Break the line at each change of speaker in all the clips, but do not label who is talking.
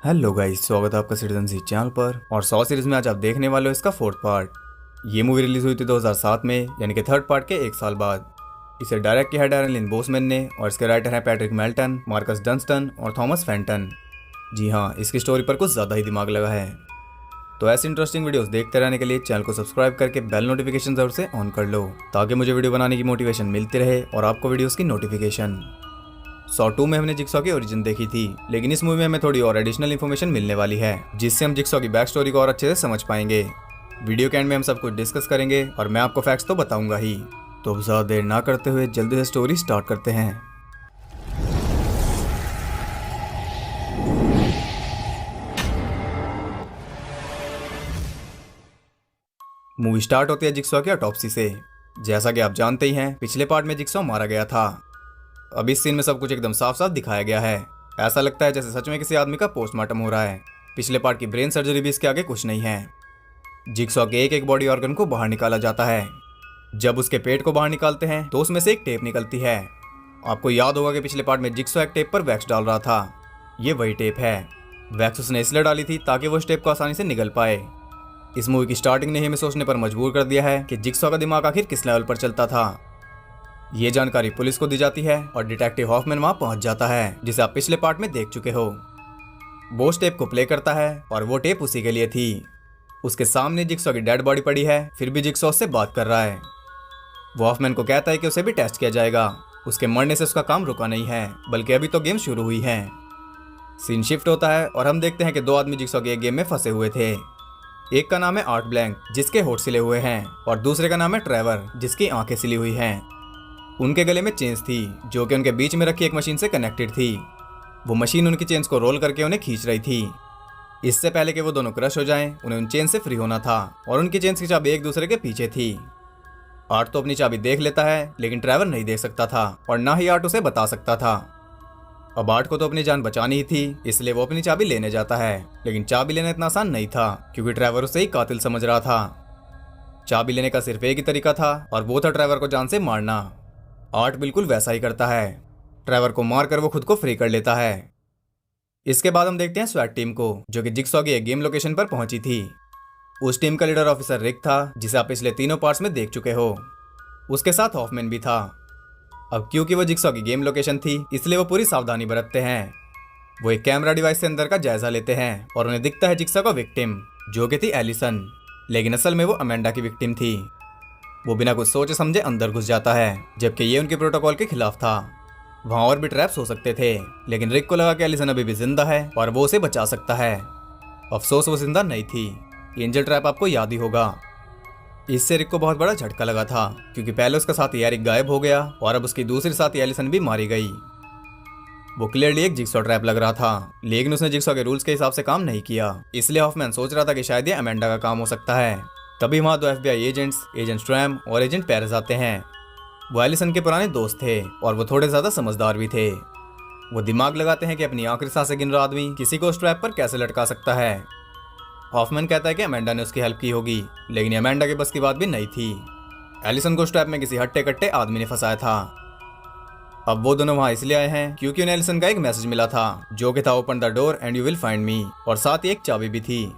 Hello guys, स्वागत है आपका सिटीजन सी चैनल पर। और 100 सीरीज में आज आप देखने वाले हो इसका फोर्थ पार्ट। ये मूवी रिलीज हुई थी 2007 में, यानी कि थर्ड पार्ट के एक साल बाद। इसे डायरेक्ट किया है डैरेन लिन बोसमैन ने और इसके राइटर हैं पैट्रिक मेल्टन, मार्कस डंस्टन और थॉमस फैंटन। जी हाँ, इसकी स्टोरी पर कुछ ज़्यादा ही दिमाग लगा है। तो ऐसी इंटरेस्टिंग वीडियोस देखते रहने के लिए चैनल को सब्सक्राइब करके बेल नोटिफिकेशन जरूर से ऑन कर लो, ताकि मुझे वीडियो बनाने की मोटिवेशन मिलती रहे और आपको वीडियोस की नोटिफिकेशन। सॉ 2 में हमने जिक्सॉ की ओरिजिन देखी थी, लेकिन इस मूवी में हमें थोड़ी और एडिशनल इन्फॉर्मेशन मिलने वाली है, जिससे हम जिक्सॉ की बैक स्टोरी को और अच्छे से समझ पाएंगे। वीडियो के एंड में हम सब कुछ डिस्कस करेंगे और मैं आपको फैक्ट्स तो बताऊंगा ही। तो अब ज़्यादा देर ना करते हुए जल्दी से स्टोरी स्टार्ट करते हैं। मूवी स्टार्ट होती है जिक्सॉ की ऑटोप्सी से। जैसा कि आप जानते ही हैं, पिछले पार्ट में जिक्सॉ मारा गया था। अब इस सीन में सब कुछ एकदम साफ साफ दिखाया गया है। ऐसा लगता है जैसे सच में किसी आदमी का पोस्टमार्टम हो रहा है। पिछले पार्ट की ब्रेन सर्जरी भी इसके आगे कुछ नहीं है। जिक्सॉ के एक एक बॉडी ऑर्गन को बाहर निकाला जाता है। जब उसके पेट को बाहर निकालते हैं तो उसमें से एक टेप निकलती है। आपको याद होगा कि पिछले पार्ट में जिक्सॉ एक टेप पर वैक्स डाल रहा था। ये वही टेप है। वैक्स उसने इसलिए डाली थी ताकि वो इस टेप को आसानी से निगल पाए। इस मूवी की स्टार्टिंग ने हमें सोचने पर मजबूर कर दिया है कि जिक्सॉ का दिमाग आखिर किस लेवल पर चलता था। ये जानकारी पुलिस को दी जाती है और डिटेक्टिव हॉफमैन वहां पहुंच जाता है, जिसे आप पिछले पार्ट में देख चुके हो। वो उस टेप को प्ले करता है और वो टेप उसी के लिए थी। उसके सामने जिक्सॉ की डेड बॉडी पड़ी है, फिर भी जिक्सॉ उससे बात कर रहा है। वो हॉफमैन को कहता है कि उसे भी टेस्ट किया जाएगा। उसके मरने से उसका काम रुका नहीं है, बल्कि अभी तो गेम शुरू हुई है। सीन शिफ्ट होता है और हम देखते हैं कि दो आदमी जिक्सॉ के एक गेम में फंसे हुए थे। एक का नाम है आर्ट ब्लैंक, जिसके होठ सिले हुए हैं, और दूसरे का नाम है ट्रेवर, जिसकी आंखें सिली हुई हैं। उनके गले में चेन्स थी, जो कि उनके बीच में रखी एक मशीन से कनेक्टेड थी। वो मशीन उनकी चेन्स को रोल करके उन्हें खींच रही थी। इससे पहले कि वो दोनों क्रश हो जाएं, उन्हें उन चेन से फ्री होना था, और उनकी चेन्स की चाबी एक दूसरे के पीछे थी। आर्ट तो अपनी चाबी देख लेता है, लेकिन ट्रेवर नहीं देख सकता था, और ना ही आर्ट उसे बता सकता था। अब आर्ट को तो अपनी जान बचानी ही थी, इसलिए वो अपनी चाबी लेने जाता है। लेकिन चाबी लेना इतना आसान नहीं था, क्योंकि ट्रेवर उसे ही कातिल समझ रहा था। चाबी लेने का सिर्फ एक ही तरीका था, और वो था ट्रेवर को जान से मारना। आर्ट बिल्कुल वैसा ही करता है। ट्रेवर को मारकर वो खुद को फ्री कर लेता है। इसके बाद हम देखते हैं स्वैट टीम को, जो कि जिक्सॉ की एक गेम लोकेशन पर पहुंची थी। उस टीम का लीडर ऑफिसर रिक था, जिसे आप पिछले तीनों पार्ट्स में देख चुके हो। उसके साथ हॉफमैन भी था। अब क्योंकि वो जिक्सॉ की गेम लोकेशन थी, इसलिए वो पूरी सावधानी बरतते हैं। वो एक कैमरा डिवाइस से अंदर का जायजा लेते हैं और उन्हें दिखता है जिक्सॉ का विक्टिम, जो कि थी एलिसन, लेकिन असल में वो अमेंडा की विक्टिम थी। वो बिना कुछ सोचे समझे अंदर घुस जाता है, जबकि ये उनके प्रोटोकॉल के खिलाफ था। वहाँ और भी ट्रैप्स हो सकते थे, लेकिन रिक को लगा कि एलिसन अभी भी जिंदा है और वो उसे बचा सकता है। अफसोस वो जिंदा नहीं थी। एंजल ट्रैप आपको याद ही होगा। इससे रिक को बहुत बड़ा झटका लगा था, क्योंकि पहले उसका साथी एरिक गायब हो गया और अब उसकी दूसरी साथी एलिसन भी मारी गई। वो क्लियरली एक जिक्सॉ ट्रैप लग रहा था, लेकिन उसने जिक्सॉ के रूल्स के हिसाब से काम नहीं किया। इसलिए हॉफमैन सोच रहा था कि शायद ये अमेंडा का काम हो सकता है। तभी वहाँ दो FBI एजेंट्स, एजेंट स्ट्रैम और एजेंट पेरेस आते हैं। वो एलिसन के पुराने दोस्त थे और वो थोड़े ज्यादा समझदार भी थे। वो दिमाग लगाते हैं कि अपनी आखिरी सांसें गिन रहा आदमी किसी को स्ट्रैप पर कैसे लटका सकता है। हॉफमैन कहता है कि अमेंडा ने उसकी हेल्प की होगी, लेकिन अमेंडा के बस की बात भी नहीं थी। एलिसन को स्ट्रैप में किसी हट्टे कट्टे आदमी ने फंसाया था। अब वो दोनों वहाँ इसलिए आए हैं क्योंकि उन्हें एलिसन का एक मैसेज मिला था, जो कि था open the door and you will find me, और साथ ही एक चाबी भी थी।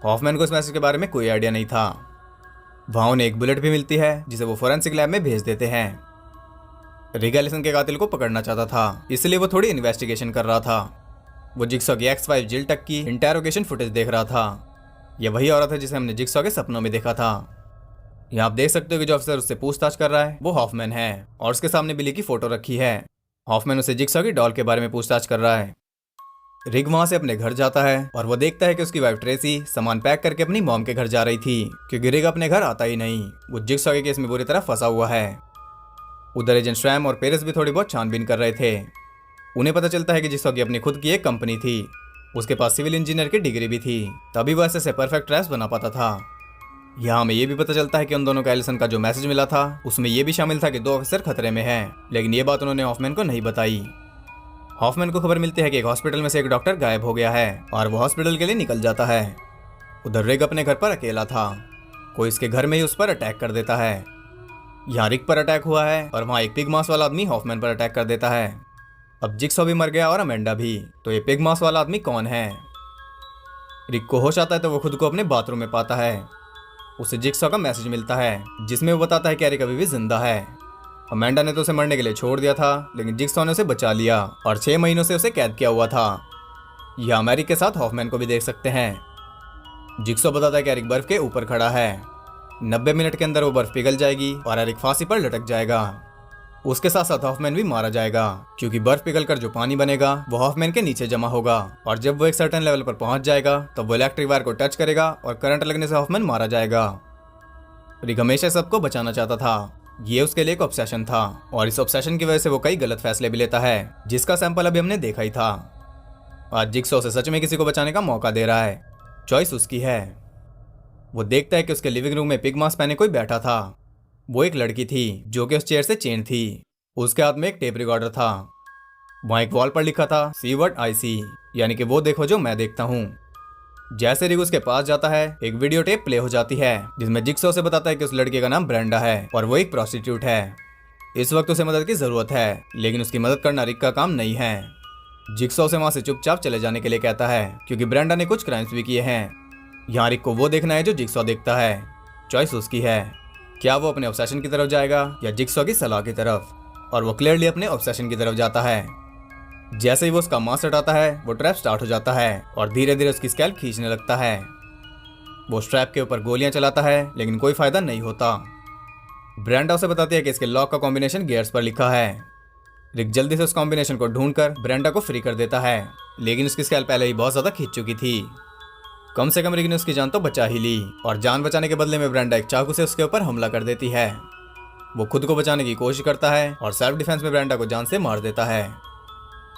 हॉफमैन को इस मैसेज के बारे में कोई आइडिया नहीं था। वहाँ उन्हें एक बुलेट भी मिलती है, जिसे वो फोरेंसिक लैब में भेज देते हैं। रिक एलिसन के कातिल को पकड़ना चाहता था, इसलिए वो थोड़ी इन्वेस्टिगेशन कर रहा था। वो जिक्सॉ की X5 जिल टक की इंटेरोगेशन फुटेज देख रहा था। यह वही औरत है जिसे हमने जिक्सॉ के सपनों में देखा था। यहाँ आप देख सकते हो कि जो अफसर उससे पूछताछ कर रहा है वो हॉफमैन है, और उसके सामने बिली की फोटो रखी है। हॉफमैन उसे जिक्सॉ की डॉल के बारे में पूछताछ कर रहा है। रिक वहां से अपने घर जाता है और वो देखता है कि उसकी वाइफ ट्रेसी सामान पैक करके अपनी मॉम के घर जा रही थी, क्योंकि रिक अपने घर आता ही नहीं। वो जिक्सॉ के केस में बुरी तरह फंसा हुआ है। उधर एजेंट स्ट्रैम और पेरेस भी थोड़ी बहुत छानबीन कर रहे थे। उन्हें पता चलता है कि जिक्सॉ की अपनी खुद की एक कंपनी थी। उसके पास सिविल इंजीनियर की डिग्री भी थी, तभी वो ऐसे परफेक्ट ट्रैप्स बना पाता था। यहाँ हमें ये भी पता चलता है कि उन दोनों का एलिसन का जो मैसेज मिला था, उसमें यह भी शामिल था कि दो ऑफिसर खतरे में हैं, लेकिन ये बात उन्होंने हॉफमैन को नहीं बताई। हॉफमैन को खबर मिलती है कि एक हॉस्पिटल में से एक डॉक्टर गायब हो गया है, और वो हॉस्पिटल के लिए निकल जाता है। उधर रिक अपने घर पर अकेला था। कोई इसके घर में ही उस पर अटैक कर देता है। यहाँ रिक पर अटैक हुआ है और वहाँ एक पिग मांस वाला आदमी हॉफमैन पर अटैक कर देता है। अब जिक्सॉ भी मर गया और अमेंडा भी, तो ये पिग मास्क वाला आदमी कौन है? रिक को होश आता है तो वो खुद को अपने बाथरूम में पाता है। उसे जिक्सॉ का मैसेज मिलता है जिसमें वो बताता है कि एरिक अभी भी जिंदा है। अमेंडा ने तो उसे मरने के लिए छोड़ दिया था, लेकिन जिक्सॉ ने उसे बचा लिया और 6 महीनों से उसे कैद किया हुआ था। यह हम एरिक के साथ हॉफमैन को भी देख सकते हैं। जिक्सॉ बताता है कि एरिक बर्फ के ऊपर खड़ा है। 90 मिनट के अंदर वो बर्फ पिघल जाएगी और एरिक फांसी पर लटक जाएगा। उसके साथ साथ हॉफमैन भी मारा जाएगा, क्योंकि बर्फ पिघलकर जो पानी बनेगा वो हॉफमैन के नीचे जमा होगा और जब वो एक सर्टेन लेवल पर पहुंच जाएगा तब वो इलेक्ट्रिक वायर को टच करेगा और करंट लगने से हॉफमैन मारा जाएगा। रिक हमेशा सबको बचाना चाहता था, ये उसके लिए एक ऑब्सेशन था और इस ऑब्सेशन की वजह से वो कई गलत फैसले भी लेता है, जिसका सैंपल अभी हमने देखा ही था। आज जिक्सॉ से सच में किसी को बचाने का मौका दे रहा है, चॉइस उसकी है। वो देखता है कि उसके लिविंग रूम में पिग मास्क पहने कोई बैठा था। वो एक लड़की थी जो कि उस चेयर से चेन थी। उसके हाथ में एक टेप रिकॉर्डर था। वहां एक वॉल पर लिखा था सी व्हाट आई सी, यानी कि वो देखो जो मैं देखता हूँ। जैसे रिक उसके पास जाता है, एक वीडियो टेप प्ले हो जाती है जिसमें जिक्सॉ से बताता है कि उस लड़के का नाम ब्रेंडा है और वो एक प्रोस्टिट्यूट है। इस वक्त उसे मदद की जरूरत है, लेकिन उसकी मदद करना रिक का काम नहीं है। जिक्सॉ से वहां से चुपचाप चले जाने के लिए कहता है, क्योंकि ब्रेंडा ने कुछ क्राइम्स भी किए हैं। यहाँ रिक को वो देखना है जो जिक्सॉ देखता है, चॉइस उसकी है। क्या वो अपने ऑब्सेशन की तरफ जाएगा या जिक्सॉ की सलाह की तरफ? और वो क्लियरली अपने ऑब्सेशन की तरफ जाता है। जैसे ही वो उसका मास्क हटाता है, वो ट्रैप स्टार्ट हो जाता है और धीरे धीरे उसकी स्कैल्प खींचने लगता है। वो स्ट्रैप के ऊपर गोलियां चलाता है, लेकिन कोई फायदा नहीं होता। ब्रेंडा उसे बताती है कि इसके लॉक का कॉम्बिनेशन गियर्स पर लिखा है। रिक जल्दी से उस कॉम्बिनेशन को ढूंढकर ब्रेंडा को फ्री कर देता है, लेकिन उसकी स्कैल्प पहले ही बहुत ज्यादा खींच चुकी थी। कम से कम रिक ने उसकी जान तो बचा ही ली और जान बचाने के बदले में ब्रेंडा एक चाकू से उसके ऊपर हमला कर देती है। वो खुद को बचाने की कोशिश करता है और सेल्फ डिफेंस में ब्रेंडा को जान से मार देता है।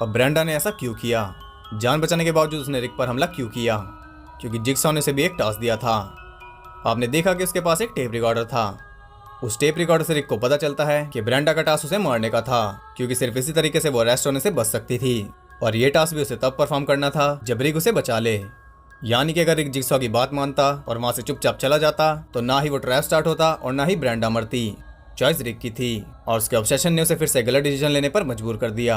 अब ब्रेंडा ने ऐसा क्यों किया? जान बचाने के बावजूद उसने रिक पर हमला क्यों किया? क्योंकि जिक्सॉ ने उसे भी एक टास्क दिया था। आपने देखा कि उसके पास एक टेप रिकॉर्डर था। उस टेप रिकॉर्डर से रिक को पता चलता है कि ब्रेंडा का टास्क उसे मारने का था, क्योंकि सिर्फ इसी तरीके से वो अरेस्ट होने से बच सकती थी। और ये टास्क भी उसे तब परफॉर्म करना था जब रिक उसे बचा ले। यानी कि अगर रिक जिक्सॉ की बात मानता और वहां से चुपचाप चला जाता तो ना ही वो ट्रैप स्टार्ट होता और ना ही ब्रेंडा मरती। चॉइस रिक की थी और उसके ऑब्सेशन ने उसे फिर से गलत डिसीजन लेने पर मजबूर कर दिया।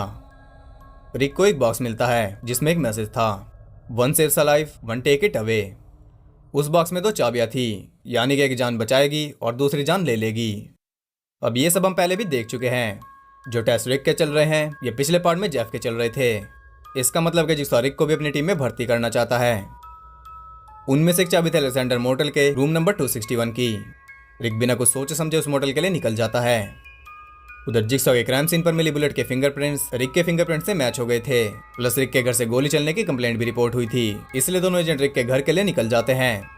रिक को एक बॉक्स मिलता है जिसमें एक मैसेज था, 1 saves a life, 1 take it away। उस बॉक्स में 2 चाबियां थी, यानी कि एक जान बचाएगी और दूसरी जान ले लेगी। अब ये सब हम पहले भी देख चुके हैं। जो टेस्ट रिक के चल रहे हैं ये पिछले पार्ट में जेफ के चल रहे थे। इसका मतलब कि जिक्सॉ रिक को भी अपनी टीम में भर्ती करना चाहता है। उनमें से एक चाबी थी अलेक्जेंडर मोटल के रूम नंबर 261 की। रिक बिना कुछ सोचे समझे उस मोटल के लिए निकल जाता है। उधर जिक्सॉ के क्राइम सीन पर मिली बुलेट के फिंगरप्रिंट्स रिक के फिंगरप्रिंट से मैच हो गए थे। प्लस रिक के घर से गोली चलने की कंप्लेंट भी रिपोर्ट हुई थी, इसलिए दोनों एजेंट रिक के घर के लिए निकल जाते हैं।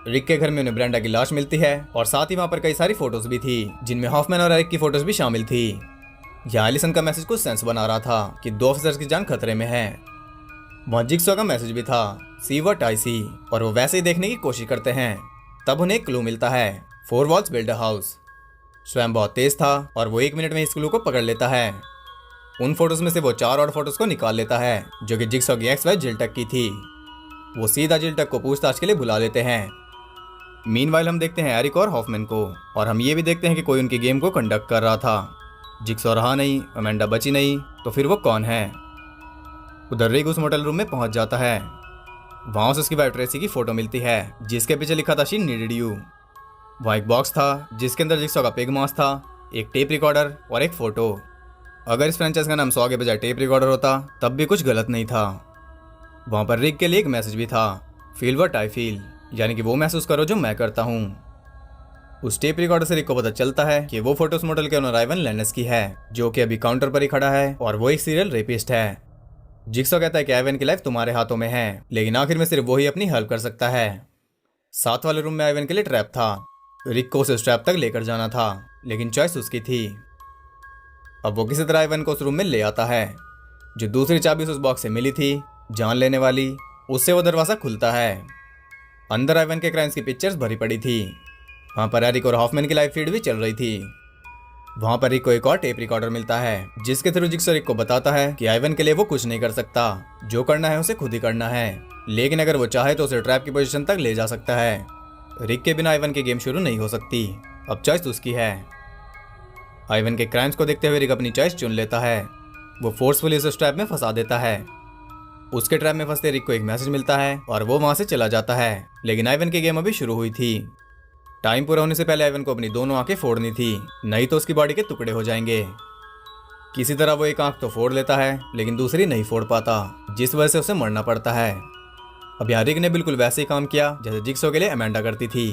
रिक के घर में उन्हें ब्रेंडा की लाश मिलती है और साथ ही वहां पर कई सारी फोटोज भी थी, जिनमें हॉफमैन और एरिक की फोटोज भी शामिल थी। यहाँ एलिसन का मैसेज कुछ सेंस बना रहा था कि 2 ऑफिसर्स की जान खतरे में है। वहां जिक्सॉ का मैसेज भी था, सी व्हाट आई सी, और वो वैसे ही देखने की कोशिश करते हैं। तब उन्हें एक क्लू मिलता है, 4 walls build a house। स्वयं बहुत तेज था और वो 1 मिनट में इस क्लू को पकड़ लेता है। उन फोटोज में से वो 4 और फोटोज को निकाल लेता है जो कि जिक्सॉ की एक्स वाइफ जिल टक की थी। वो सीधा जिल टक को पूछताछ के लिए बुला लेते हैं। मीनवाइल हम देखते हैं एरिक और हॉफमैन को, और हम ये भी देखते हैं कि कोई उनकी गेम को कंडक्ट कर रहा था। जिक्सॉ रहा नहीं, अमेंडा बची नहीं, तो फिर वो कौन है? उधर रिक उस मोटल रूम में पहुंच जाता है। वहां से उसकी वाइफ ट्रेसी की फोटो मिलती है जिसके पीछे लिखा था शी नीडेड यू। वहाँ एक बॉक्स था जिसके अंदर जिक्सॉ का पिग मास्क था, एक टेप रिकॉर्डर और एक फोटो। अगर इस फ्रेंचाइज का नाम सॉ के बजाय टेप रिकॉर्डर होता तब भी कुछ गलत नहीं था। वहाँ पर रिक के लिए एक मैसेज भी था, फील व्हाट आई फील, यानी कि वो महसूस करो जो मैं करता हूँ। उस टेप रिकॉर्डर से रिक को पता चलता है कि वो फोटो उस मॉडल के ओनर आइवन लेनेस की है, जो कि अभी काउंटर पर ही खड़ा है और वो एक सीरियल रेपिस्ट है। जिक्सॉ कहता है कि आइवन की लाइफ तुम्हारे हाथों में है, लेकिन आखिर में सिर्फ वो ही अपनी हेल्प कर सकता है। साथ वाले रूम में आइवन के लिए ट्रैप था। रिक को उसे ट्रैप तक लेकर जाना था, लेकिन चॉइस उसकी थी। अब वो किसी तरह आइवन को उस रूम में ले आता है। जो दूसरी चाबी उस बॉक्स से मिली थी, जान लेने वाली, उससे वो दरवाजा खुलता है। अंदर आइवन के क्राइम्स की पिक्चर्स भरी पड़ी थी। वहां पर एरिक और हॉफमैन की लाइव फीड भी चल रही थी। वहां पर रिक को एक और टेप रिकॉर्डर मिलता है जिसके थ्रू जिक्सॉ रिक को बताता है कि आइवन के लिए वो कुछ नहीं कर सकता, जो करना है उसे खुद ही करना है, लेकिन अगर वो चाहे तो उसे ट्रैप की पोजीशन तक ले जा सकता है। रिक के बिना आइवन की गेम शुरू नहीं हो सकती। अब चॉइस उसकी है। आइवन के क्राइम्स को देखते हुए रिक अपनी चॉइस चुन लेता है। वो फोर्सफुली उसे ट्रैप में फंसा देता है। उसके ट्रैप में फंसते रिक को एक मैसेज मिलता है और वो वहां से चला जाता है, लेकिन आइवन की गेम अभी शुरू हुई थी। टाइम पूरा होने से पहले आइवन को अपनी दोनों आंखें फोड़नी थी, नहीं तो उसकी बॉडी के टुकड़े हो जाएंगे। किसी तरह वो एक आंख तो फोड़ लेता है, लेकिन दूसरी नहीं फोड़ पाता, जिस वजह से उसे मरना पड़ता है। अब यहाँ रिक ने बिल्कुल वैसे ही काम किया जैसे जिक्सो के लिए अमेंडा करती थी।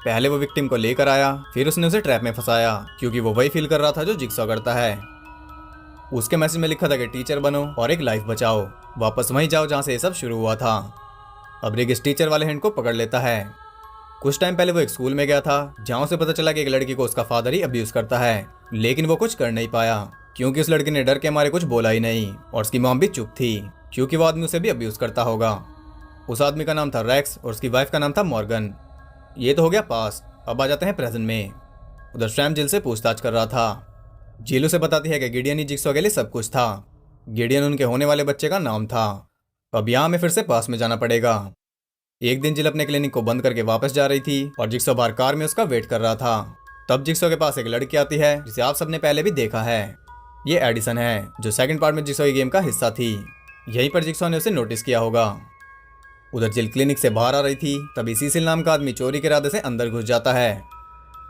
पहले वो विक्टिम को लेकर आया, फिर उसने उसे ट्रैप में फंसाया, क्योंकि वो वही फील कर रहा था जो जिक्सो करता है। उसके मैसेज में लिखा था कि टीचर बनो और एक लाइफ बचाओ, वापस वहीं जाओ जहाँ से ये सब शुरू हुआ था। अब रिक इस टीचर वाले हैंड को पकड़ लेता है। कुछ टाइम पहले वो एक स्कूल में गया था, जहाँ उसे पता चला कि एक लड़की को उसका फादर ही अब्यूज करता है, लेकिन वो कुछ कर नहीं पाया, क्योंकि उस लड़की ने डर के मारे कुछ बोला ही नहीं, और उसकी मॉम भी चुप थी, क्योंकि वो आदमी उसे भी अब्यूज करता होगा। उस आदमी का नाम था रेक्स और उसकी वाइफ का नाम था मॉर्गन। ये तो हो गया पास्ट। अब आ जाते हैं प्रेजेंट में। उधर सैम जिल से पूछताछ कर रहा था। जिल उसे बताती है कि गिडियन ही जिक्सो के लिए सब कुछ था। गिडियन उनके होने वाले बच्चे का नाम था। अब यहाँ में फिर से पास में जाना पड़ेगा। एक दिन जिल अपने क्लिनिक को बंद करके वापस जा रही थी और जिक्सो बाहर कार में उसका वेट कर रहा था। तब जिक्सो के पास एक लड़की आती है जिसे आप सबने पहले भी देखा है। ये एडिसन है, जो सेकंड पार्ट में जिक्सो की गेम का हिस्सा थी। यहीं पर जिक्सो ने उसे नोटिस किया होगा। उधर जिल क्लिनिक से बाहर आ रही थी, तभी सीसिल नाम का आदमी चोरी के इरादे से अंदर घुस जाता है।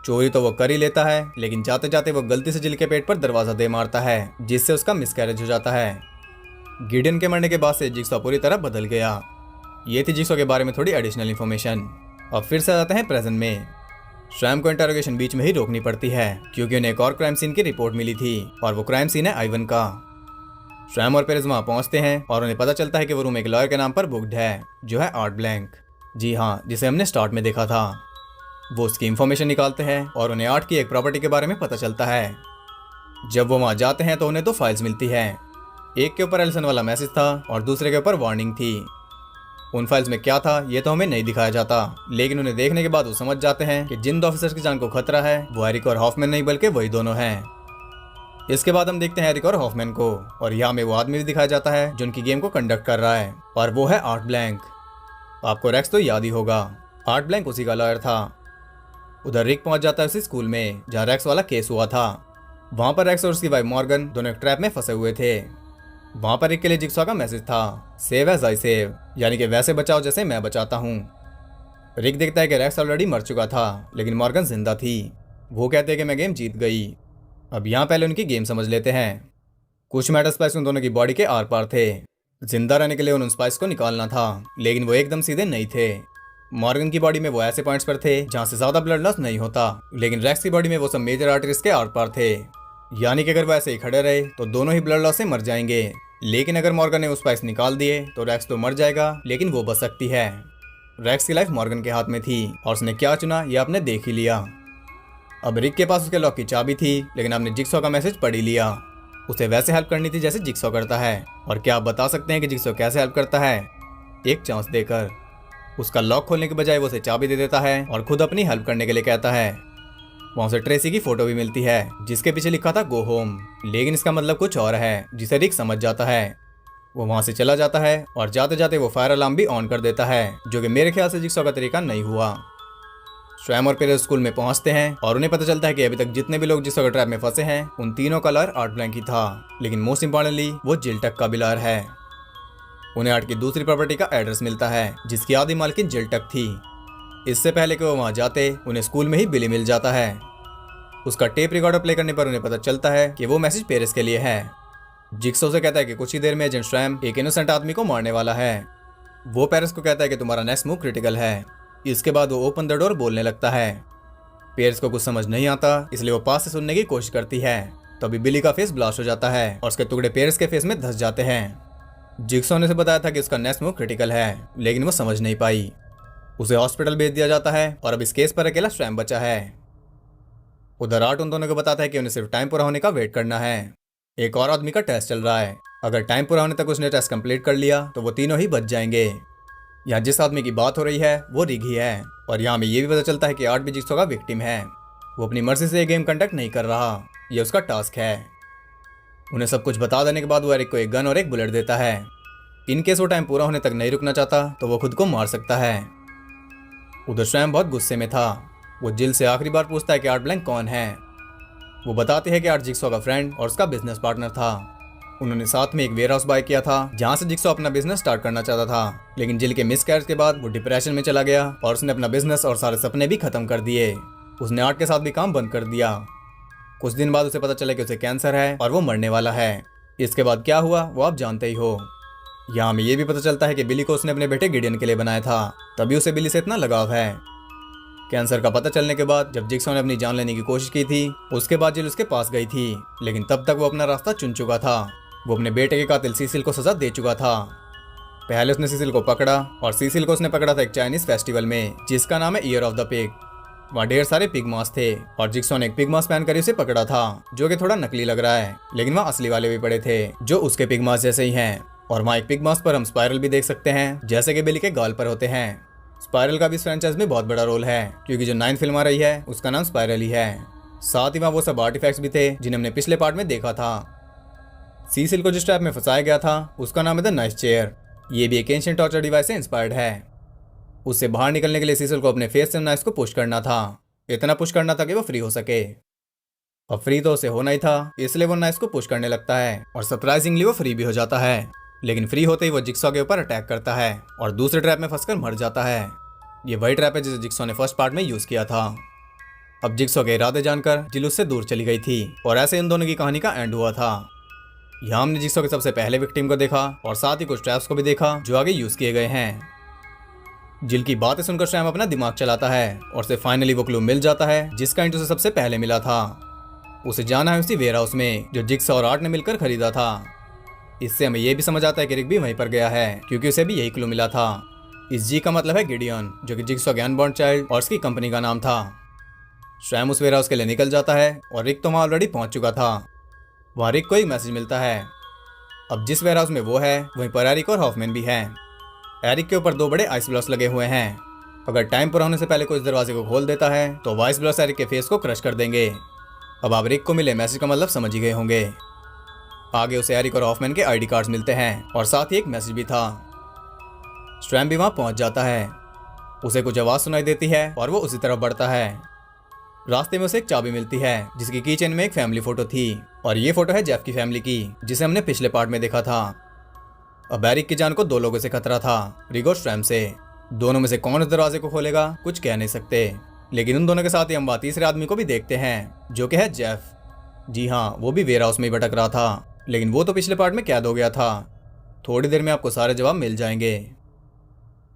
चोरी तो वो कर ही लेता है, लेकिन जाते जाते वो गलती से जिल के पेट पर दरवाजा दे मारता है, जिससे उसका मिसकैरेज हो जाता है। गिडियन के मरने के बाद से जिक्सो पूरी तरह बदल गया। ये थी जिक्सो के बारे में थोड़ी एडिशनल इन्फॉर्मेशन। अब फिर से आ जाते हैं प्रेजेंट में। सैम को इंटरोगेशन बीच में ही रोकनी पड़ती है, क्योंकि उन्हें एक और क्राइम सीन की रिपोर्ट मिली थी, और वो क्राइम सीन है आइवन का। सैम और पेरेज वहां पहुंचते हैं और उन्हें पता चलता है कि वो रूम एक लॉयर के नाम पर बुक्ड है, जो है आर्ट ब्लैंक। जी हाँ, जिसे हमने स्टार्ट में देखा था। वो उसकी इन्फॉर्मेशन निकालते हैं और उन्हें आर्ट की एक प्रॉपर्टी के बारे में पता चलता है। जब वो वहां जाते हैं तो उन्हें दो फाइल्स मिलती है। एक के ऊपर एलिसन वाला मैसेज था और दूसरे के ऊपर वार्निंग थी। उन फाइल्स में क्या था ये तो हमें नहीं दिखाया जाता, लेकिन उन्हें देखने के बाद वो समझ जाते हैं कि जिन दो ऑफिसर्स की जान को खतरा है वो एरिक और हॉफमैन नहीं बल्कि वही दोनों हैं। इसके बाद हम देखते हैं एरिक और हॉफमैन को, और यहाँ में वो आदमी भी दिखाया जाता है जो उनकी गेम को कंडक्ट कर रहा है, और वो है आर्ट ब्लैंक। आपको रेक्स तो याद ही होगा, आर्ट ब्लैंक उसी का लॉयर था। उधर रिक पहुंच जाता है उसी स्कूल में जहाँ रेक्स वाला केस हुआ था। वहां पर रेक्स और उसकी वाइफ मॉर्गन दोनों एक ट्रैप में फंसे हुए थे। वहां पर रिक के लिए जिक्सॉ का मैसेज था, सेव एज आई सेव, यानी कि वैसे बचाओ जैसे मैं बचाता हूँ। रिक देखता है कि रेक्स ऑलरेडी मर चुका था, लेकिन मॉर्गन जिंदा थी। वो कहते हैं कि मैं गेम जीत गई। अब यहाँ पहले उनकी गेम समझ लेते हैं। कुछ मेटल स्पाइस उन दोनों की बॉडी के आर पार थे। जिंदा रहने के लिए उन स्पाइस को निकालना था, लेकिन वो एकदम सीधे नहीं थे। मॉर्गन की बॉडी में वो ऐसे पॉइंट्स पर थे जहाँ से ज्यादा ब्लड लॉस नहीं होता, लेकिन रेक्स की बॉडी में वो सब मेजर आर्टरीज के आर पार थे, यानी कि अगर वो ऐसे ही खड़े रहे तो दोनों ही ब्लड लॉस से मर जाएंगे। लेकिन अगर मॉर्गन ने वो स्पाइस निकाल दिए तो रेक्स तो मर जाएगा, लेकिन वो बच सकती है। रेक्स की लाइफ मॉर्गन के हाथ में थी और उसने क्या चुना ये आपने देख ही लिया। अब रिक के पास उसके लॉक की चाबी थी, लेकिन आपने जिक्सॉ का मैसेज पढ़ ही लिया। उसे वैसे हेल्प करनी थी जैसे जिक्सॉ करता है। और क्या आप बता सकते हैं कि जिक्सॉ कैसे हेल्प करता है? एक चांस देकर। उसका लॉक खोलने के बजाय वो उसे चाबी दे देता है और खुद अपनी हेल्प करने के लिए कहता है। वहां से ट्रेसी की फोटो भी मिलती है जिसके पीछे लिखा था गो होम, लेकिन इसका मतलब कुछ और है जिसे रिक समझ जाता है। वो वहां से चला जाता है और जाते जाते वो फायर अलार्म भी ऑन कर देता है, जो कि मेरे ख्याल से जिक्सॉ का तरीका नहीं हुआ। स्वयं और पेरेज स्कूल में पहुंचते हैं और उन्हें पता चलता है कि अभी तक जितने भी लोग जिक्सॉ के ट्रैप में फंसे हैं उन तीनों का लॉयर आर्ट ब्लैंक ही था, लेकिन मोस्ट इंपॉर्टेंटली वो जिल टक का भी लॉयर है। उन्हें आर्ट की दूसरी प्रॉपर्टी का एड्रेस मिलता है जिसकी आधी मालकिन जिल टक थी। इससे पहले कि वो वहां जाते उन्हें स्कूल में ही बिली मिल जाता है। उसका टेप रिकॉर्डर प्ले करने पर उन्हें पता चलता है कि वो मैसेज पेरेस के लिए है। जिक्सॉ से कहता है कि कुछ ही देर में एजेंट स्वयं एक इनोसेंट आदमी को मारने वाला है। वो पेरेस को कहता है कि तुम्हारा नेक्स्ट मूव क्रिटिकल है। इसके बाद वो ओपन द डोर बोलने लगता है। पेरेस को कुछ समझ नहीं आता, इसलिए वो पास से सुनने की कोशिश करती है। तभी बिली का फेस ब्लास्ट हो जाता है और उसके टुकड़े पेरेस के फेस में धंस जाते हैं। जिक्सॉ ने उसे बताया था कि उसका नेक्स्ट मूव क्रिटिकल है, लेकिन वो समझ नहीं पाई। उसे हॉस्पिटल भेज दिया जाता है और अब इस केस पर अकेला स्वयं बचा है। उधर आर्ट उन दोनों को बताता है कि उन्हें सिर्फ टाइम पूरा होने का वेट करना है। एक और आदमी का टेस्ट चल रहा है। अगर टाइम पूरा होने तक उसने टेस्ट कंप्लीट कर लिया तो वो तीनों ही बच जाएंगे। यहाँ जिस आदमी की बात हो रही है वो रिग ही है, और यहाँ में ये भी पता चलता है कि आर्ट भी जिक्सॉ का विक्टिम है। वो अपनी मर्जी से ये गेम कंडक्ट नहीं कर रहा, ये उसका टास्क है। उन्हें सब कुछ बता देने के बाद वो एरिक को एक गन और एक बुलेट देता है। इन केस वो टाइम पूरा होने तक नहीं रुकना चाहता तो वो खुद को मार सकता है। उधर स्वयं बहुत गुस्से में था। वो जिल से आखिरी बार पूछता है कि आर्ट ब्लैंक कौन है। वो बताती है कि आर्ट जिक्सॉ का फ्रेंड और उसका बिजनेस पार्टनर था। उन्होंने साथ में एक वेयर हाउस बाय किया था जहाँ से जिक्सॉ अपना बिजनेस स्टार्ट करना चाहता था, लेकिन जिल के मिसकैरेज के बाद वो डिप्रेशन में चला गया और उसने अपना बिजनेस और सारे सपने भी खत्म कर दिए। उसने आर्ट के साथ भी काम बंद कर दिया। कुछ दिन बाद उसे पता चला कि उसे कैंसर है और वो मरने वाला है। इसके बाद क्या हुआ वो आप जानते ही हो। यहाँ हमें ये भी पता चलता है कि बिली को उसने अपने बेटे गिडियन के लिए बनाया था, तभी उसे बिली से इतना लगाव है। कैंसर का पता चलने के बाद जब जिक्सॉ ने अपनी जान लेने की कोशिश की थी, उसके बाद जिल उसके पास गई थी, लेकिन तब तक वो अपना रास्ता चुन चुका था। वो अपने बेटे के कातिल सीसिल को सजा दे चुका था। पहले उसने सीसिल को पकड़ा और सीसिल को उसने पकड़ा था एक चाइनीज फेस्टिवल में जिसका नाम है ईयर ऑफ द पिग। वहाँ ढेर सारे पिग मास्क थे और जिक्सॉ ने एक पिग मास्क पहनकर उसे पकड़ा था, जो कि थोड़ा नकली लग रहा है, लेकिन वहाँ असली वाले भी पड़े थे जो उसके पिग मास्क जैसे ही हैं। और वहाँ एक पिग मास्क पर हम स्पाइरल भी देख सकते हैं, जैसे कि बिली के गाल पर होते हैं। स्पाइरल का भी इस फ्रेंचाइज में बहुत बड़ा रोल है, क्योंकि जो 9th फिल्म आ रही है उसका नाम स्पाइरल ही है। साथ ही वहाँ वो सब आर्टिफैक्ट्स भी थे जिन्हें हमने पिछले पार्ट में देखा था। सीसिल को जिस ट्रैप में फंसाया गया था उसका नाम है द नाइस चेयर। ये भी एक एंशिएंट टॉर्चर डिवाइस से इंस्पायर्ड है। उससे बाहर निकलने के लिए सीसिल को अपने फेस से नाइस को पुश करना था, इतना पुश करना था कि वो फ्री हो सके। अब फ्री तो उसे होना ही था, इसलिए वो नाइस को पुश करने लगता है और सरप्राइजिंगली वो फ्री भी हो जाता है। लेकिन फ्री होते ही वो जिक्सॉ के ऊपर अटैक करता है और दूसरे ट्रैप में फंसकर मर जाता है। ये वही ट्रैप है जिसे जिक्सॉ ने फर्स्ट पार्ट में यूज किया था। अब जिक्सॉ के इरादे जानकर जिल उससे दूर चली गई थी और ऐसे इन दोनों की कहानी का एंड हुआ था। यहाँ हमने जिक्सॉ के सबसे पहले विक्टिम को देखा और साथ ही कुछ ट्रैप्स को भी देखा जो आगे यूज किए गए हैं। जिल की बातें सुनकर शैम अपना दिमाग चलाता है और उसे फाइनली वो क्लू मिल जाता है जिसका हिंट उसे सबसे पहले मिला था। उसे जाना है उसी वेयर हाउस में जो जिक्सॉ और आर्ट ने मिलकर खरीदा था। इससे हमें यह भी समझ आता है कि रिक भी वहीं पर गया है, क्योंकि उसे भी यही क्लू मिला था। इस जी का मतलब है गिडियन, जो कि जिक्सॉ के अनबॉर्न चाइल्ड और उसकी कंपनी का नाम था। शैम उस वेयर हाउस के लिए निकल जाता है और रिक तो वहाँ ऑलरेडी पहुंच चुका था। वहाँ रिक को एक मैसेज मिलता है। अब जिस वेयर हाउस में वो है वहीं पर एरिक और हॉफमैन भी हैं। एरिक के ऊपर 2 बड़े आइस ब्लॉक्स लगे हुए हैं। अगर टाइम पूरा होने से पहले कोई इस दरवाजे को खोल देता है तो आइस ब्लॉक्स एरिक के फेस को क्रश कर देंगे। अब आप रिक को मिले मैसेज का मतलब समझ ही गए होंगे। आगे उसे एरिक और हॉफमैन के आईडी कार्ड्स मिलते हैं और साथ ही एक मैसेज भी था। स्ट्रैम भी वहां पहुंच जाता है। उसे कुछ आवाज सुनाई देती है और वो उसी तरफ बढ़ता है। रास्ते में उसे एक चाबी मिलती है जिसकी कीचेन में एक फैमिली फोटो थी और ये फोटो है जेफ की फैमिली की, जिसे हमने पिछले पार्ट में देखा था। अब एरिक की जान को 2 लोगों से खतरा था, रिक और स्ट्रैम से। दोनों में से कौन इस दरवाजे को खोलेगा कुछ कह नहीं सकते, लेकिन उन दोनों के साथ ही हम तीसरे आदमी को भी देखते हैं जो कि है जेफ। जी हाँ, वो भी वेयर हाउस में ही भटक रहा था, लेकिन वो तो पिछले पार्ट में कैद हो गया था। थोड़ी देर में आपको सारे जवाब मिल जाएंगे।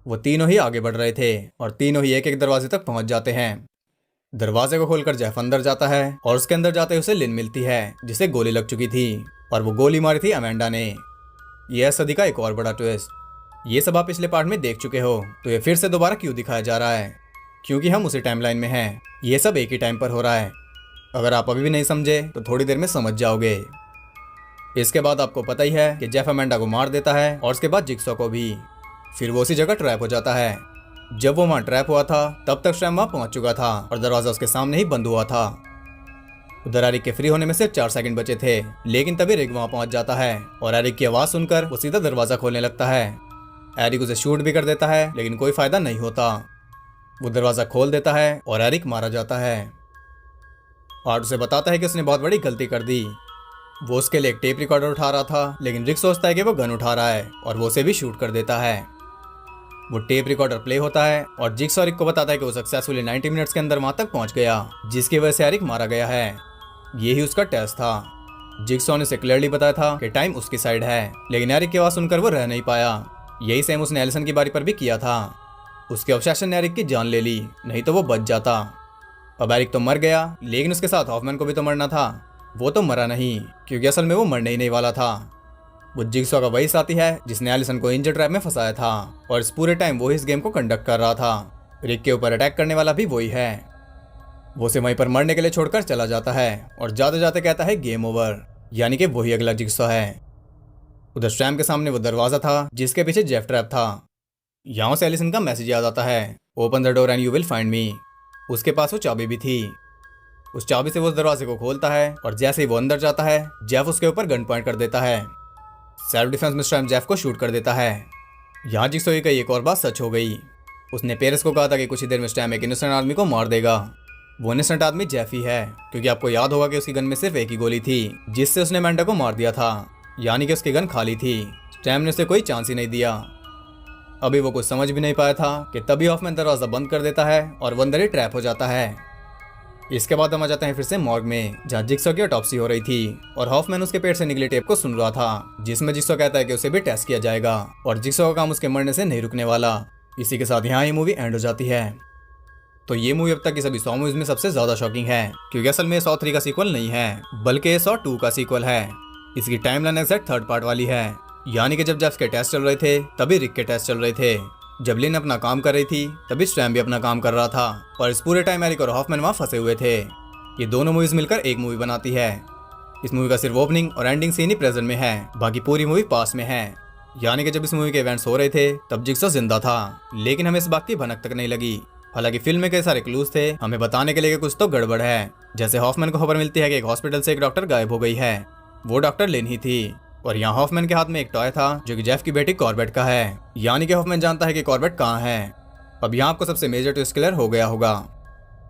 वो तीनों ही आगे बढ़ रहे थे और तीनों ही एक एक दरवाजे तक पहुंच जाते हैं। दरवाजे को खोलकर जेफ अंदर जाता है और उसके अंदर जाते ही उसे लिन मिलती है जिसे गोली लग चुकी थी और वो गोली मारी थी अमेंडा ने। यह सदी का एक और बड़ा ट्विस्ट। ये सब आप पिछले पार्ट में देख चुके हो, तो ये फिर से दोबारा क्यों दिखाया जा रहा है? क्योंकि हम उसी टाइमलाइन में हैं। ये सब एक ही टाइम पर हो रहा है। अगर आप अभी भी नहीं समझे तो थोड़ी देर में समझ जाओगे। इसके बाद आपको पता ही है कि जेफ अमेंडा को मार देता है और उसके बाद जिक्सॉ को भी। फिर वो उसी जगह ट्रैप हो जाता है। जब वो वहाँ ट्रैप हुआ था तब तक शैम वहाँ पहुंच चुका था और दरवाजा उसके सामने ही बंद हुआ था। उधर एरिक के फ्री होने में सिर्फ 4 सेकंड बचे थे, लेकिन तभी रिक वहाँ पहुंच जाता है और एरिक की आवाज सुनकर वो सीधा दरवाजा खोलने लगता है। एरिक उसे शूट भी कर देता है, लेकिन कोई फायदा नहीं होता। वो दरवाजा खोल देता है और एरिक मारा जाता है। आर्ट उसे बताता है कि उसने बहुत बड़ी गलती कर दी। वो उसके लिए एक टेप रिकॉर्डर उठा रहा था, लेकिन रिक सोचता है कि वो गन उठा रहा है और वो उसे भी शूट कर देता है। वो टेप रिकॉर्डर प्ले होता है और जिक्सॉ रिक को बताता है कि वो सक्सेसफुली 90 मिनट्स के अंदर वहां तक पहुंच गया, जिसकी वजह से एरिक मारा गया है। यही उसका टेस्ट था। जिक्सॉ ने उसे क्लियरली बताया था कि टाइम उसकी साइड है, लेकिन एरिक की आवाज सुनकर वो रह नहीं पाया। यही सेम उसने एलिसन की बारी पर भी किया था। उसके ऑब्सेशन ने एरिक की जान ले ली, नहीं तो वो बच जाता। अब एरिक तो मर गया, लेकिन उसके साथ हॉफमैन को भी तो मरना था। वो तो मरा नहीं, क्योंकि असल में वो मरने ही नहीं वाला था। वो जिक्सॉ का वही साथी है जिसने एलिसन को इंजर ट्रैप में फंसाया था और इस पूरे टाइम वो इस गेम को कंडक्ट कर रहा था। रिक के ऊपर अटैक करने वाला भी वही है। वो उसे वहीं पर मरने के लिए छोड़कर चला जाता है और जाते जाते कहता है गेम ओवर, यानी कि वही अगला जिक्सॉ है। उधर स्ट्रैम के सामने वो दरवाजा था जिसके पीछे जेफ ट्रैप था। यहाँ से एलिसन का मैसेज याद आता है, open the door and you will find me. उसके पास वो चाबी भी थी। उस चाबी से वो उस दरवाजे को खोलता है और जैसे ही वो अंदर जाता है जेफ उसके ऊपर गन पॉइंट कर देता है। सेल्फ डिफेंस में स्ट्रैम जेफ को शूट कर देता है। यहाँ जिक्सॉ की एक और बात सच हो गई। उसने पेरेस को कहा था कि कुछ ही देर में स्ट्रैम एक इनोसेंट आदमी को मार देगा। वो इनोसेंट आदमी जेफ ही है, क्योंकि आपको याद होगा कि उसकी गन में सिर्फ एक ही गोली थी जिससे उसने अमेंडा को मार दिया था। यानी कि उसकी गन खाली थी। स्टैम ने उसे कोई चांस ही नहीं दिया। अभी वो कुछ समझ भी नहीं पाया था कि तभी हॉफमैन दरवाजा बंद कर देता है और वो अंदर ही ट्रैप हो जाता है। इसके बाद हम आ जाते हैं फिर से मॉर्ग में, जहाँ जिक्सॉ की ऑटोप्सी हो रही थी और हॉफमैन उसके पेट से निकले टेप को सुन रहा था, जिसमें जिक्सॉ कहता है कि उसे भी टेस्ट किया जाएगा और जिक्सॉ का काम उसके मरने से नहीं रुकने वाला। इसी के साथ यहाँ ये मूवी एंड हो जाती है। तो ये मूवी अब तक की सभी 100 मूवीज में सबसे ज्यादा शॉकिंग है, क्योंकि असल में 103 का सीक्वल नहीं है, बल्कि 102 का सीक्वल है। इसकी टाइमलाइन एग्जैक्ट थर्ड पार्ट वाली है, यानी कि जब जेफ के टेस्ट चल रहे थे तभी रिक के टेस्ट चल रहे थे, जब लिन अपना काम कर रही थी तभी स्टैम भी अपना काम कर रहा था, और इस पूरे टाइम एरिक और हॉफमैन वहाँ फंसे हुए थे। ये दोनों मूवीज मिलकर एक मूवी बनाती है। इस मूवी का सिर्फ ओपनिंग और एंडिंग सीन ही प्रेजेंट में है, बाकी पूरी मूवी पास्ट में है। यानी कि जब इस मूवी के इवेंट्स हो रहे थे तब जिक्सॉ जिंदा था, लेकिन हमें इस बात की भनक तक नहीं लगी। हालांकि फिल्म में कई सारे क्लूज थे हमें बताने के लिए कि कुछ तो गड़बड़ है। जैसे हॉफमैन को खबर मिलती है कि एक हॉस्पिटल से एक डॉक्टर गायब हो गई है, वो डॉक्टर लिन ही थी, और यहाँ हॉफमैन के हाथ में एक टॉय था जो कि जेफ की बेटी कॉर्बेट का है। यानी कि हॉफमैन जानता है कि कॉर्बेट कहाँ है। अब यहाँ आपको सबसे मेजर ट्विस्ट क्लियर हो गया होगा।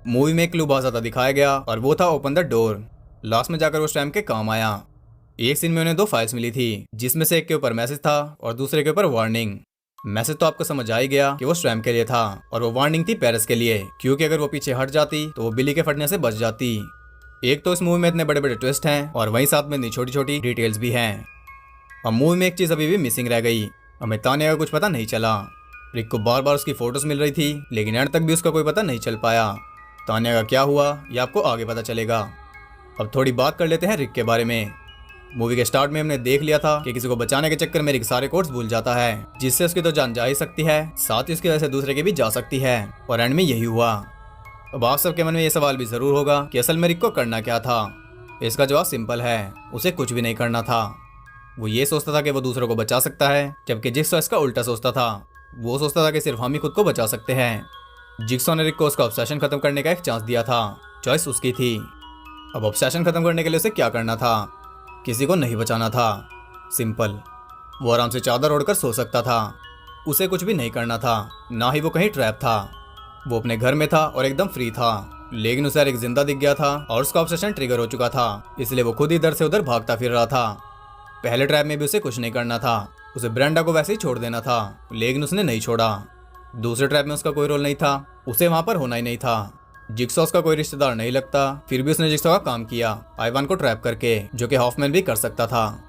मूवी में एक क्लू बहुत ज्यादा दिखाया गया और वो था ओपन द डोर। लास्ट में जाकर वो स्टैम के काम आया। एक सीन में उन्हें 2 फाइल्स मिली थी, जिसमें से एक के ऊपर मैसेज था और दूसरे के ऊपर वार्निंग। मैसेज तो आपको समझ आ ही गया कि वो स्टैम के लिए था, और वो वार्निंग थी पेरिस के लिए, क्योंकि अगर वो पीछे हट जाती तो वो बिली के फटने से बच जाती। एक तो इस मूवी में इतने बड़े बड़े ट्विस्ट हैं और वहीं साथ में इतनी छोटी छोटी डिटेल्स भी हैं। अब मूवी में एक चीज अभी भी मिसिंग रह गई, हमें तान्या का कुछ पता नहीं चला। रिक को बार बार उसकी फोटोज मिल रही थी, लेकिन एंड तक भी उसका कोई पता नहीं चल पाया। तान्या का क्या हुआ ये आपको आगे पता चलेगा। अब थोड़ी बात कर लेते हैं रिक के बारे में। मूवी के स्टार्ट में हमने देख लिया था कि किसी को बचाने के चक्कर में रिक सारे कोड्स भूल जाता है, जिससे उसकी तो जान जा ही सकती है, साथ ही उसकी वजह से दूसरे की भी जा सकती है, और एंड में यही हुआ। अब आप सबके मन में ये सवाल भी जरूर होगा कि असल में रिक को करना क्या था। इसका जवाब सिंपल है, उसे कुछ भी नहीं करना था। वो ये सोचता था कि वो दूसरों को बचा सकता है, जबकि जिक्सॉ इसका उल्टा सोचता था। वो सोचता था कि सिर्फ हम ही खुद को बचा सकते हैं। जिक्सॉ ने रिक को उसका ऑब्सेशन खत्म करने का एक चांस दिया था, चॉइस उसकी थी। अब ऑब्सेशन खत्म करने के लिए उसे क्या करना था? किसी को नहीं बचाना था, सिंपल। वो आराम से चादर ओढ़कर सो सकता था, उसे कुछ भी नहीं करना था, ना ही वो कहीं ट्रैप था। वो अपने घर में था और एकदम फ्री था, लेकिन उसे एक जिंदा दिख गया था और उसका ऑब्सेशन ट्रिगर हो चुका था, इसलिए वो खुद इधर से उधर भागता फिर रहा था। पहले ट्रैप में भी उसे कुछ नहीं करना था, उसे ब्रेंडा को वैसे ही छोड़ देना था, लेकिन उसने नहीं छोड़ा। दूसरे ट्रैप में उसका कोई रोल नहीं था, उसे वहां पर होना ही नहीं था। जिक्सॉ का कोई रिश्तेदार नहीं लगता, फिर भी उसने जिक्सॉ का काम किया आइवान को ट्रैप करके, जो कि हॉफमैन भी कर सकता था।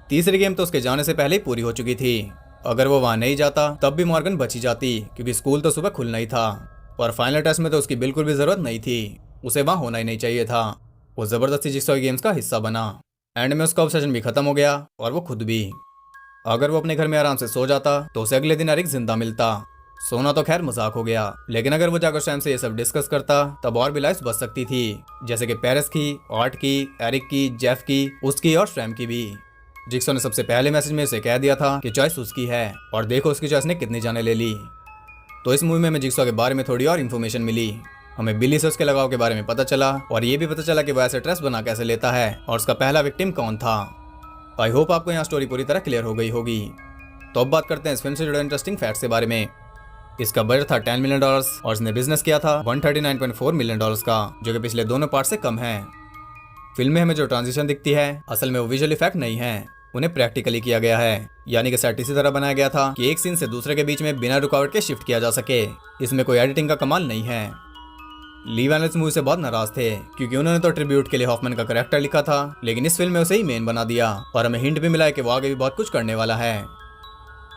तीसरी गेम तो उसके जाने से पहले ही पूरी हो चुकी थी। अगर वो वहां नहीं जाता तब भी मॉर्गन बची जाती, क्योंकि स्कूल तो सुबह खुलना ही था, और फाइनल टेस्ट में तो उसकी बिल्कुल भी जरूरत नहीं थी, उसे वहां होना ही नहीं चाहिए था। वो जबरदस्ती जिक्सॉ गेम्स का हिस्सा बना। एंड में उसका ऑब्सेशन भी खत्म हो गया और वो खुद भी। अगर वो अपने घर में आराम से सो जाता तो उसे अगले दिन एरिक जिंदा मिलता। सोना तो खैर मजाक हो गया, लेकिन अगर वो जाकर सैम से ये सब डिस्कस करता तब और भी लाइफ्स बच सकती थी, जैसे कि पेरिस की, आर्ट की, एरिक की, जेफ की, उसकी और सैम की भी। जिक्सॉ ने सबसे पहले मैसेज में उसे कह दिया था कि चॉइस उसकी है, और देखो उसकी चॉइस ने कितनी जाने ले ली। तो इस मूवी में हमें जिक्सॉ के बारे में थोड़ी और इन्फॉर्मेशन मिली। हमें बिली से उसके लगाव के बारे में पता चला, और ये भी पता चला कि वो ऐसे ड्रेस बना कैसे लेता है और उसका पहला विक्टिम कौन था। आई होप आपको यहाँ स्टोरी पूरी तरह क्लियर हो गई होगी। तो अब बात करते हैं इस फिल्म से जुड़े इंटरेस्टिंग फैक्ट्स के बारे में। इसका बजट था $10 मिलियन और इसने बिजनेस किया था $139.4 मिलियन का, जो कि पिछले दोनों पार्ट से कम है। फिल्म में हमें जो ट्रांजिशन दिखती है असल में वो विजुअल इफेक्ट नहीं है, उन्हें प्रैक्टिकली किया गया है, यानी कि सेट इसी तरह बनाया गया था कि एक सीन से दूसरे के बीच में बिना रुकावट के शिफ्ट किया जा सके। इसमें कोई एडिटिंग का कमाल नहीं है। ली वैनल्स मूवी से बहुत नाराज थे, क्योंकि उन्होंने तो ट्रिब्यूट के लिए हॉफमैन का कैरेक्टर लिखा था, लेकिन इस फिल्म में उसे ही मेन बना दिया, और हमें हिंट भी मिला है कि वो आगे भी बहुत कुछ करने वाला है।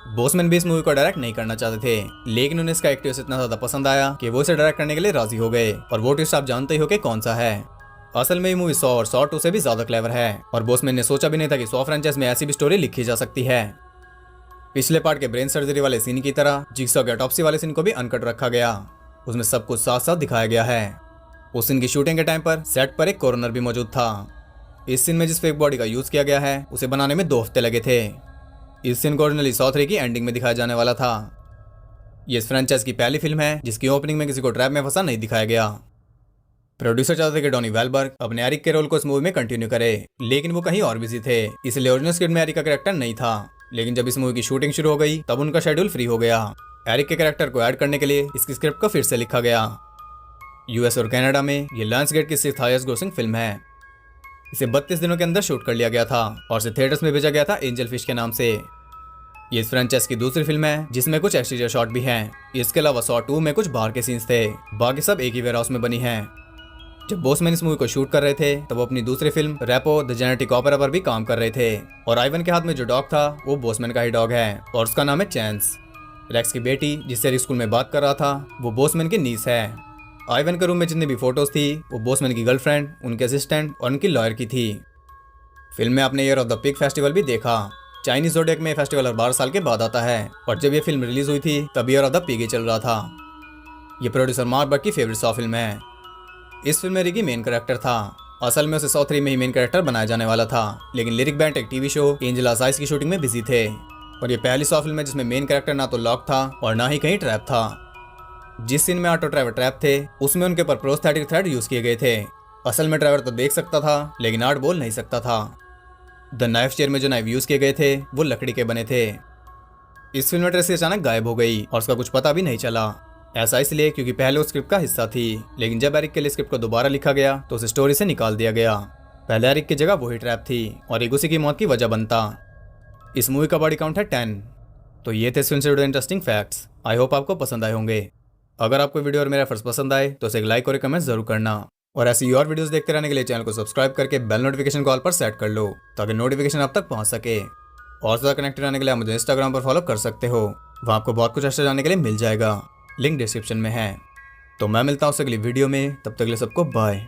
बोसमैन भी इस मूवी को डायरेक्ट नहीं करना चाहते थे, लेकिन उन्हें इसका एक्टिव इतना ज्यादा पसंद आया कि वो इसे डायरेक्ट करने के लिए राजी हो गए, और वो ट्विस्ट आप जानते ही हो कि कौन सा है। असल में ये मूवी 100 और 102 से भी ज्यादा क्लेवर है, और बोसमैन ने सोचा भी नहीं था कि 100 फ्रेंचाइज में ऐसी भी स्टोरी लिखी जा सकती है। पिछले पार्ट के ब्रेन सर्जरी वाले सीन की तरह जिक्सॉ के ऑटोप्सी वाले सीन को भी अनकट रखा गया, उसमें सब कुछ साथ साथ दिखाया गया है। उस सीन की शूटिंग के टाइम पर सेट पर एक कोरोनर भी मौजूद था। इस सीन में जिस फेक बॉडी का यूज किया गया है उसे बनाने में 2 हफ्ते लगे थे। इस सीन को ओरिजिनली 103 की एंडिंग में दिखाया जाने वाला था। ये इस फ्रेंचाइज की पहली फिल्म है जिसकी ओपनिंग में किसी को ट्रैप में फंसा नहीं दिखाया गया। प्रोड्यूसर चाहते थे कि डॉनी वेलबर्ग अपने एरिक के रोल को इस मूवी में कंटिन्यू करे, लेकिन वो कहीं और बिजी थे, इसलिए ओरिजिनल स्क्रिप्ट में एरिक का कैरेक्टर नहीं था। लेकिन जब इस मूवी की शूटिंग शुरू हो गई तब उनका शेड्यूल फ्री हो गया। एरिक के कैरेक्टर को ऐड करने के लिए इसकी स्क्रिप्ट को फिर से लिखा गया। यूएस और कनाडा में ये लायंसगेट की 6th हाईएस्ट ग्रोसिंग फिल्म है। इसे 32 दिनों के अंदर शूट कर लिया गया था और इसे थिएटर्स में भेजा गया था एंजल फिश के नाम से। ये इस फ्रेंचाइज की दूसरी फिल्म है जिसमें कुछ एक्सटीरियर शॉट भी हैं। इसके अलावा सॉ 2 में कुछ बाहर के सीन्स थे, बाकी सब एक ही वेयर हाउस में बनी हैं। जब बॉसमैन इस मूवी को शूट कर रहे थे तब वो अपनी दूसरी film rapport the genetic opera पर भी काम कर रहे थे और आइवन के हाथ में जो डॉग था वो बॉसमैन का ही डॉग है और उसका नाम है चैंस। रेक्स की बेटी जिससे स्कूल में बात कर रहा था वो बॉसमैन की नीस है। आइवन के रूम में जितनी भी फोटोज थी वो बॉसमैन की गर्लफ्रेंड, उनके असिस्टेंट और उनकी लॉयर की थी। फिल्म में आपने year of the pig festival भी देखा। चाइनीज जोडियक में फेस्टिवल हर 12 साल के बाद आता है और जब ये फिल्म रिलीज हुई थी तब ईयर ऑफ द पिग ही चल रहा था। ये प्रोड्यूसर मार्क बर्ग की फेवरेट सॉ फिल्म है। इस फिल्म में रिकी मेन कैरेक्टर था। असल में उसे सॉ 3 में ही मेन कैरेक्टर बनाया जाने वाला था, लेकिन लिरिक बैंड एक टीवी शो एंजेला साइज की शूटिंग में बिजी थे और ये पहली सॉ फिल्म है जिसमें मेन कैरेक्टर ना तो लॉक था और ना ही कहीं ट्रैप था। जिस सीन में ऑटो ड्राइवर ट्रैप थे उसमें उनके ऊपर प्रोस्थेटिक थ्रेड यूज किए गए थे। असल में ड्राइवर तो देख सकता था लेकिन आर्ट बोल नहीं सकता था। द नाइफ चेयर में जो नाइफ यूज किए गए थे वो लकड़ी के बने थे। इस फिल्म में ट्रेसी अचानक गायब हो गई और उसका कुछ पता भी नहीं चला। ऐसा इसलिए क्योंकि पहले वो स्क्रिप्ट का हिस्सा थी, लेकिन जब एरिक के लिए स्क्रिप्ट को दोबारा लिखा गया तो उसे स्टोरी से निकाल दिया गया। पहले एरिक की जगह वही ट्रैप थी और एक उसी की मौत की वजह बनता। इस मूवी का बॉडी काउंट है 10। तो ये थे इस फिल्म से जुड़े इंटरेस्टिंग फैक्ट्स। आई होप आपको पसंद आए होंगे। अगर आपको वीडियो और मेरा फर्स्ट पसंद आए तो उसे एक लाइक और एक कमेंट जरूर करना और ऐसी और वीडियोस देखते रहने के लिए चैनल को सब्सक्राइब करके बेल नोटिफिकेशन कॉल पर सेट कर लो ताकि नोटिफिकेशन आप तक पहुंच सके। और ज़्यादा कनेक्टेड रहने के लिए आप मुझे इंस्टाग्राम पर फॉलो कर सकते हो, वहाँ आपको बहुत कुछ एक्स्ट्रा जानने के लिए मिल जाएगा, लिंक डिस्क्रिप्शन में है। तो मैं मिलता हूँ अगली वीडियो में, तब तक के लिए सबको बाय।